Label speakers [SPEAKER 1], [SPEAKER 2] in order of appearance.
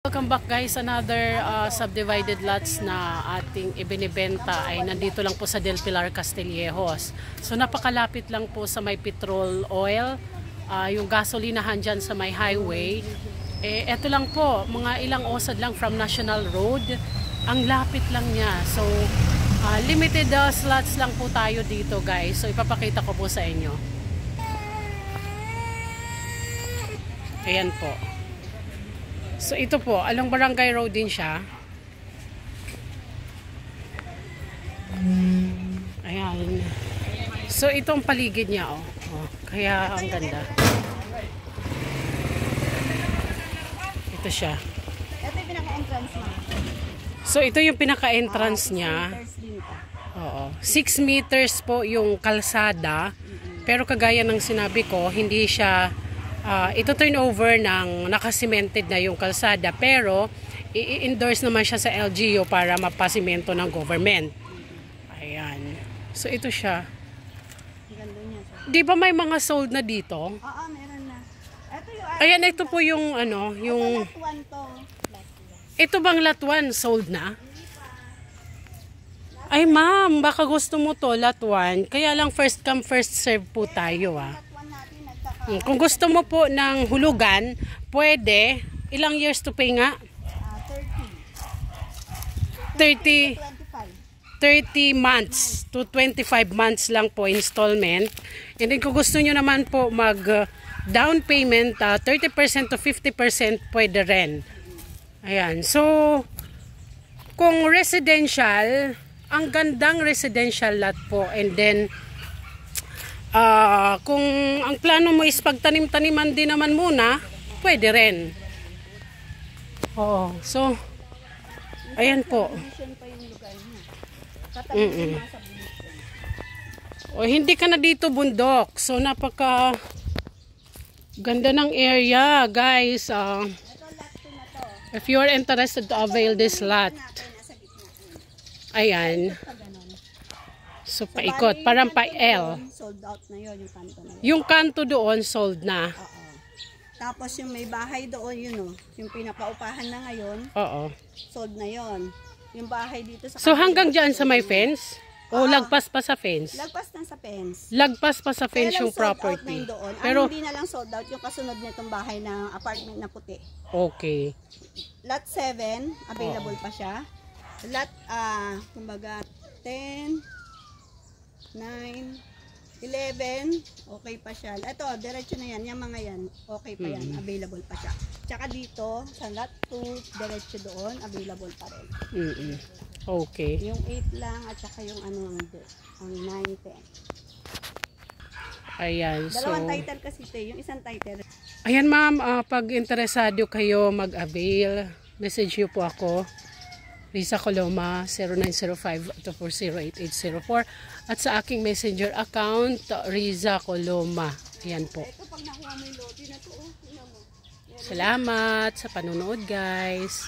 [SPEAKER 1] Welcome back guys, another subdivided lots na ating ibinibenta ay nandito lang po sa Del Pilar, Castillejos. So napakalapit lang po sa may petrol oil, yung gasolinahan dyan sa may highway. Eto lang po, mga ilang osad lang from National Road. Ang lapit lang niya. So limited slots lang po tayo dito guys. So ipapakita ko po sa inyo. Ayan po. So ito po, along Barangay Road din siya. Ayan. So itong paligid niya oh. Kaya ang ganda. Ito siya.
[SPEAKER 2] Ito yung pinaka-entrance niya.
[SPEAKER 1] So ito yung pinaka-entrance niya. Oo. 6 meters po yung kalsada. Pero kagaya ng sinabi ko, hindi siya ito turnover ng nakasemented na yung kalsada, pero i-endorse naman siya sa LGU para mapasimento ng government. Ayan. So ito siya. Di ba may mga sold na dito?
[SPEAKER 2] Oo, meron na.
[SPEAKER 1] Ayan, ito po yung ano, yung ito bang lot 1 sold na? Ay ma'am, baka gusto mo to lot 1. Kaya lang first come first serve po tayo Kung gusto mo po ng hulugan, pwede. Ilang years to pay nga? 30 months to 25 months lang po installment. And then kung gusto nyo naman po mag down payment, 30% to 50% pwede rin. Ayan. So, kung residential, ang gandang residential lot po. And then, kung ang plano mo is pagtanim-taniman din naman muna, pwede rin. Oo. So, ayan po. O, hindi ka na dito bundok. So, napaka ganda ng area, guys. If you are interested to avail this lot, ayan. So, paikot. Parang pa-L.
[SPEAKER 2] Sold out na yun, yung kanto na yun.
[SPEAKER 1] Yung kanto doon, sold na.
[SPEAKER 2] Oo. Tapos yung may bahay doon, yun yung pinapaupahan na ngayon,
[SPEAKER 1] Oo.
[SPEAKER 2] sold na yun. Yung bahay dito sa...
[SPEAKER 1] So, hanggang dyan sa may fence? O lagpas pa sa fence?
[SPEAKER 2] Lagpas na sa fence.
[SPEAKER 1] Lagpas pa sa fence yung property.
[SPEAKER 2] Doon.
[SPEAKER 1] Pero,
[SPEAKER 2] hindi na lang sold out yung kasunod nitong bahay ng apartment na puti.
[SPEAKER 1] okay.
[SPEAKER 2] Lot 7, available pa siya. Lot, kumbaga, 10... 9, 11, okay pa siya. Ito, diretso na yan. Yung mga yan, okay pa yan. Available pa siya. Tsaka dito, sa lot 2, diretso doon, available pa rin.
[SPEAKER 1] Okay.
[SPEAKER 2] Yung 8 lang, at saka yung ano, ang 9, 10.
[SPEAKER 1] Ayan.
[SPEAKER 2] Dalawang
[SPEAKER 1] So,
[SPEAKER 2] title kasi ito. Yung isang title.
[SPEAKER 1] ayan ma'am, pag interesado kayo mag-avail, message nyo po ako. Riza Coloma, 0905-240-8804. At sa aking messenger account, Riza Coloma. Ayan po.
[SPEAKER 2] Ito, pag nakuha mo yung lobby na ito,
[SPEAKER 1] Salamat sa panunood guys.